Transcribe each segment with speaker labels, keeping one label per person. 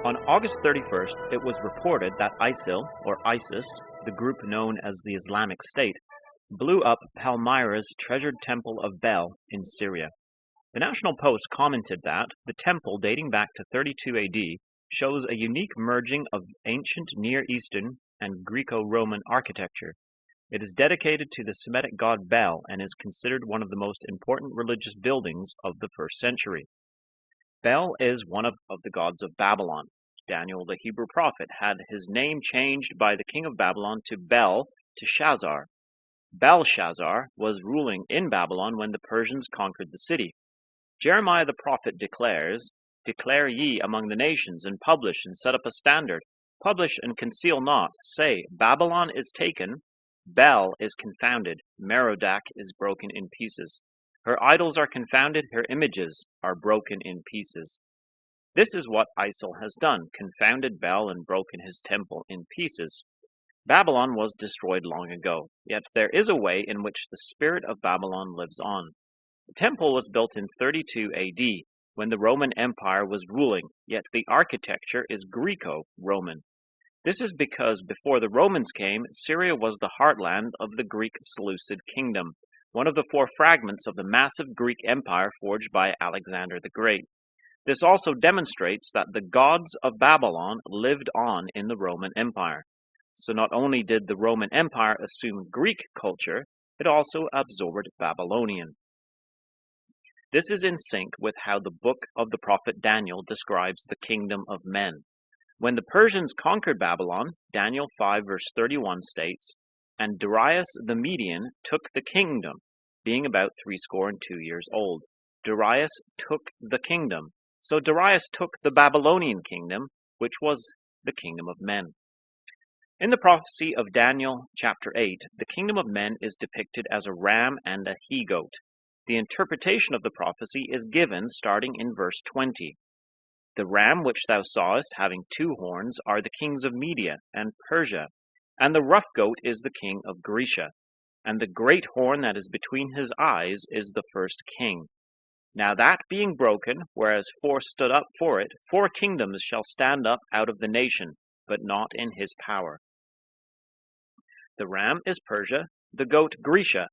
Speaker 1: On August 31st, it was reported that ISIL, or ISIS, the group known as the Islamic State, blew up Palmyra's treasured Temple of Bel in Syria. The National Post commented that the temple, dating back to 32 AD, shows a unique merging of ancient Near Eastern and Greco-Roman architecture. It is dedicated to the Semitic god Bel and is considered one of the most important religious buildings of the first century. Bel is one of the gods of Babylon. Daniel, the Hebrew prophet, had his name changed by the king of Babylon to Shazar. Belshazzar was ruling in Babylon when the Persians conquered the city. Jeremiah the prophet declares, "Declare ye among the nations, and publish, and set up a standard. Publish and conceal not. Say, Babylon is taken, Bel is confounded, Merodach is broken in pieces. Her idols are confounded, her images are broken in pieces." This is what ISIL has done, confounded Bel and broken his temple in pieces. Babylon was destroyed long ago, yet there is a way in which the spirit of Babylon lives on. The temple was built in 32 AD, when the Roman Empire was ruling, yet the architecture is Greco-Roman. This is because before the Romans came, Syria was the heartland of the Greek Seleucid kingdom, one of the four fragments of the massive Greek Empire forged by Alexander the Great. This also demonstrates that the gods of Babylon lived on in the Roman Empire. So not only did the Roman Empire assume Greek culture, it also absorbed Babylonian. This is in sync with how the book of the prophet Daniel describes the kingdom of men. When the Persians conquered Babylon, Daniel 5 verse 31 states, "And Darius the Median took the kingdom, being about 62 years old." Darius took the kingdom. So Darius took the Babylonian kingdom, which was the kingdom of men. In the prophecy of Daniel chapter 8, the kingdom of men is depicted as a ram and a he-goat. The interpretation of the prophecy is given starting in verse 20. "The ram which thou sawest having 2 horns are the kings of Media and Persia, and the rough goat is the king of Grecia, and the great horn that is between his eyes is the first king. Now that being broken, whereas 4 stood up for it, 4 kingdoms shall stand up out of the nation, but not in his power." The ram is Persia, the goat Grecia.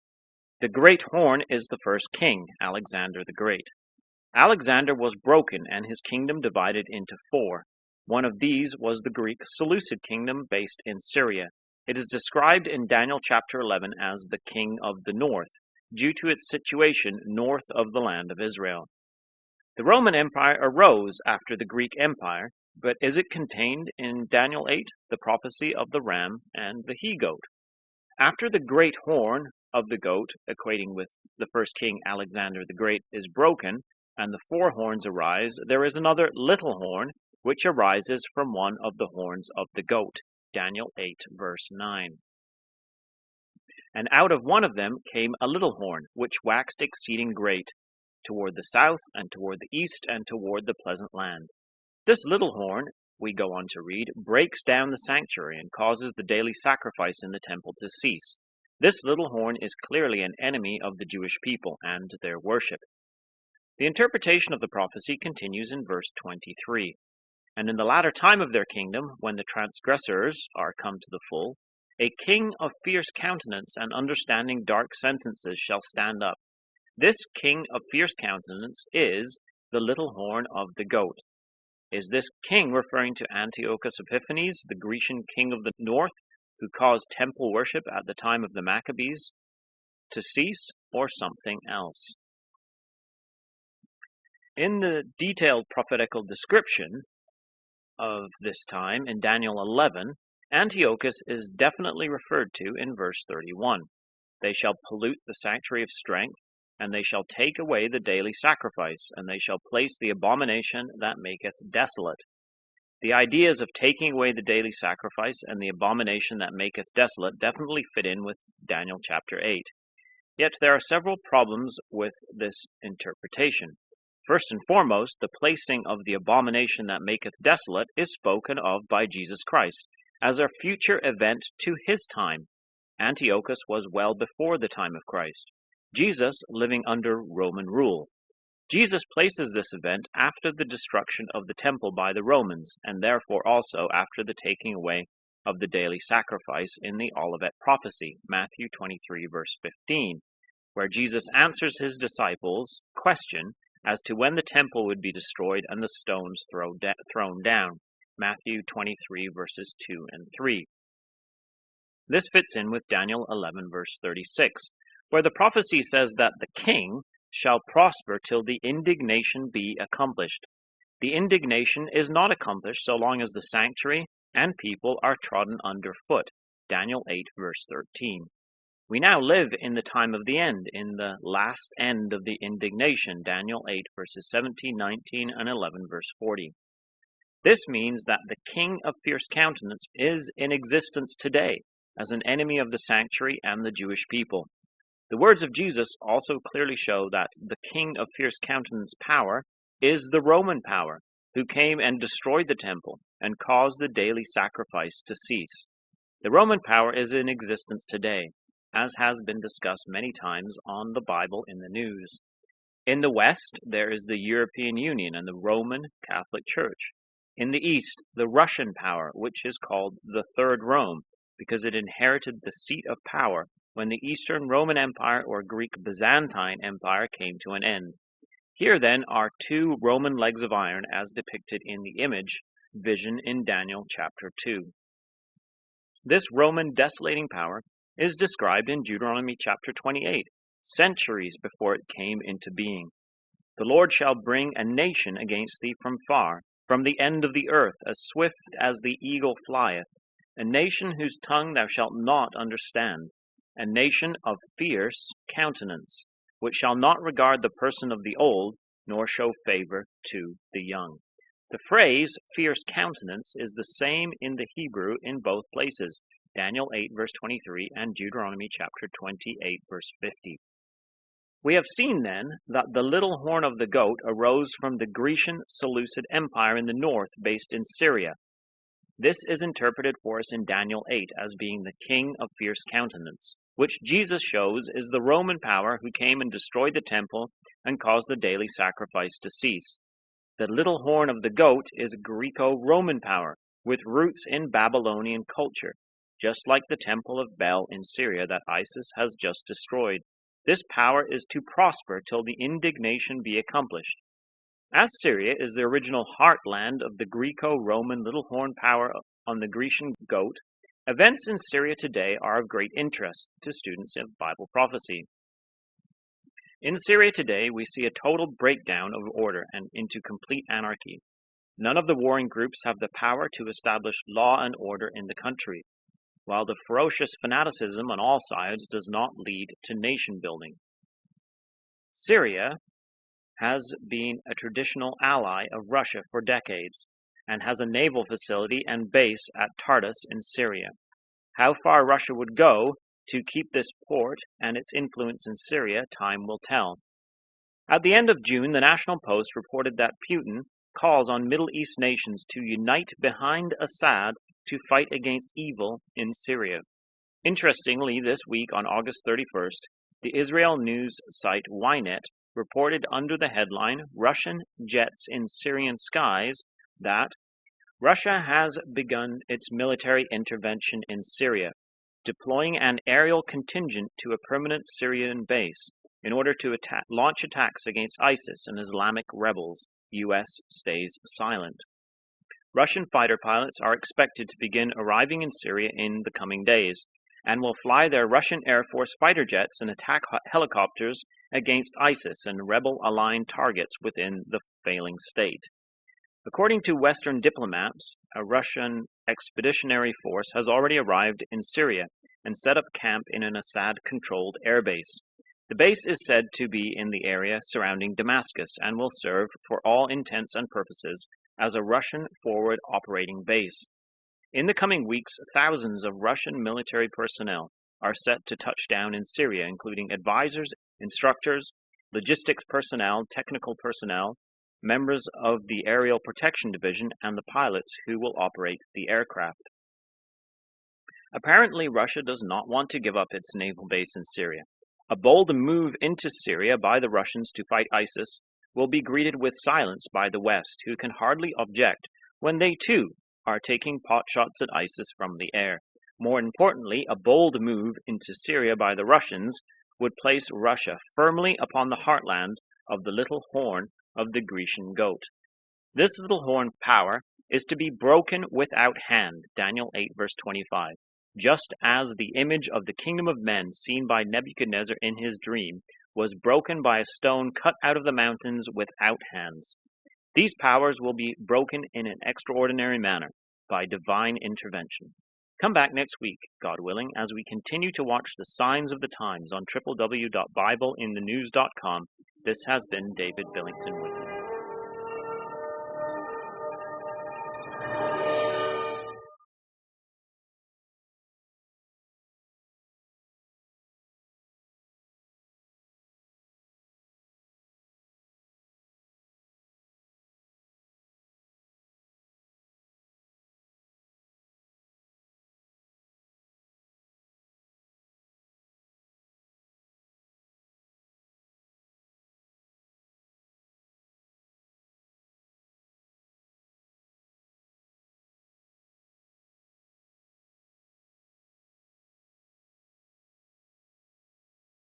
Speaker 1: The great horn is the first king, Alexander the Great. Alexander was broken and his kingdom divided into 4. One of these was the Greek Seleucid kingdom based in Syria. It is described in Daniel chapter 11 as the king of the north, due to its situation north of the land of Israel. The Roman Empire arose after the Greek Empire, but is it contained in Daniel 8, the prophecy of the ram and the he-goat? After the great horn of the goat, equating with the first king Alexander the Great, is broken, and the 4 horns arise, there is another little horn, which arises from one of the horns of the goat. Daniel 8, verse 9. "And out of one of them came a little horn, which waxed exceeding great, toward the south, and toward the east, and toward the pleasant land. This little horn," we go on to read, "breaks down the sanctuary, and causes the daily sacrifice in the temple to cease. This little horn is clearly an enemy of the Jewish people and their worship." The interpretation of the prophecy continues in verse 23. "And in the latter time of their kingdom, when the transgressors are come to the full, a king of fierce countenance and understanding dark sentences shall stand up. This king of fierce countenance is the little horn of the goat." Is this king referring to Antiochus Epiphanes, the Grecian king of the north, who caused temple worship at the time of the Maccabees to cease, or something else? In the detailed prophetical description of this time in Daniel 11, Antiochus is definitely referred to in verse 31. "They shall pollute the sanctuary of strength, and they shall take away the daily sacrifice, and they shall place the abomination that maketh desolate." The ideas of taking away the daily sacrifice and the abomination that maketh desolate definitely fit in with Daniel chapter 8. Yet there are several problems with this interpretation. First and foremost, the placing of the abomination that maketh desolate is spoken of by Jesus Christ as a future event to his time. Antiochus was well before the time of Christ. Jesus living under Roman rule. Jesus places this event after the destruction of the temple by the Romans, and therefore also after the taking away of the daily sacrifice in the Olivet prophecy, Matthew 23, verse 15, where Jesus answers his disciples' question as to when the temple would be destroyed and the stones thrown down, Matthew 23, verses 2 and 3. This fits in with Daniel 11, verse 36, where the prophecy says that the king shall prosper till the indignation be accomplished. The indignation is not accomplished so long as the sanctuary and people are trodden under foot. Daniel 8, verse 13. We now live in the time of the end, in the last end of the indignation. Daniel 8, verses 17, 19, and 11, verse 40. This means that the king of fierce countenance is in existence today as an enemy of the sanctuary and the Jewish people. The words of Jesus also clearly show that the king of fierce countenance power is the Roman power, who came and destroyed the temple and caused the daily sacrifice to cease. The Roman power is in existence today, as has been discussed many times on the Bible in the news. In the West, there is the European Union and the Roman Catholic Church. In the East, the Russian power, which is called the Third Rome, because it inherited the seat of power when the Eastern Roman Empire or Greek Byzantine Empire came to an end. Here then are two Roman legs of iron as depicted in the image vision in Daniel chapter 2. This Roman desolating power is described in Deuteronomy chapter 28, centuries before it came into being. The Lord shall bring a nation against thee from far, from the end of the earth, as swift as the eagle flieth, a nation whose tongue thou shalt not understand, a nation of fierce countenance, which shall not regard the person of the old, nor show favor to the young. The phrase fierce countenance is the same in the Hebrew in both places, Daniel 8, verse 23, and Deuteronomy chapter 28, verse 50. We have seen then that the little horn of the goat arose from the Grecian Seleucid Empire in the north, based in Syria. This is interpreted for us in Daniel 8 as being the king of fierce countenance, which Jesus shows is the Roman power who came and destroyed the temple and caused the daily sacrifice to cease. The little horn of the goat is Greco-Roman power, with roots in Babylonian culture, just like the Temple of Bel in Syria that ISIS has just destroyed. This power is to prosper till the indignation be accomplished. As Syria is the original heartland of the Greco-Roman little horn power on the Grecian goat, events in Syria today are of great interest to students of Bible prophecy. In Syria today, we see a total breakdown of order and into complete anarchy. None of the warring groups have the power to establish law and order in the country, while the ferocious fanaticism on all sides does not lead to nation building. Syria has been a traditional ally of Russia for decades, and has a naval facility and base at Tartus in Syria. How far Russia would go to keep this port and its influence in Syria, time will tell. At the end of June, the National Post reported that Putin calls on Middle East nations to unite behind Assad to fight against evil in Syria. Interestingly, this week on August 31st, the Israel news site Ynet reported under the headline, Russian Jets in Syrian Skies, that Russia has begun its military intervention in Syria, deploying an aerial contingent to a permanent Syrian base in order to launch attacks against ISIS and Islamic rebels. U.S. stays silent. Russian fighter pilots are expected to begin arriving in Syria in the coming days, and will fly their Russian Air Force fighter jets and attack helicopters against ISIS and rebel-aligned targets within the failing state. According to Western diplomats, a Russian expeditionary force has already arrived in Syria and set up camp in an Assad-controlled airbase. The base is said to be in the area surrounding Damascus and will serve for all intents and purposes as a Russian forward operating base. In the coming weeks, thousands of Russian military personnel are set to touch down in Syria, including advisors, instructors, logistics personnel, technical personnel, members of the Aerial Protection Division, and the pilots who will operate the aircraft. Apparently, Russia does not want to give up its naval base in Syria, A bold move into Syria by the Russians to fight ISIS will be greeted with silence by the West, who can hardly object when they too are taking potshots at ISIS from the air. More importantly, a bold move into Syria by the Russians would place Russia firmly upon the heartland of the little horn of the Grecian goat. This little horn power is to be broken without hand, Daniel 8 verse 25, just as the image of the kingdom of men seen by Nebuchadnezzar in his dream was broken by a stone cut out of the mountains without hands. These powers will be broken in an extraordinary manner by divine intervention. Come back next week, God willing, as we continue to watch the signs of the times on www.bibleinthenews.com. This has been David Billington with you.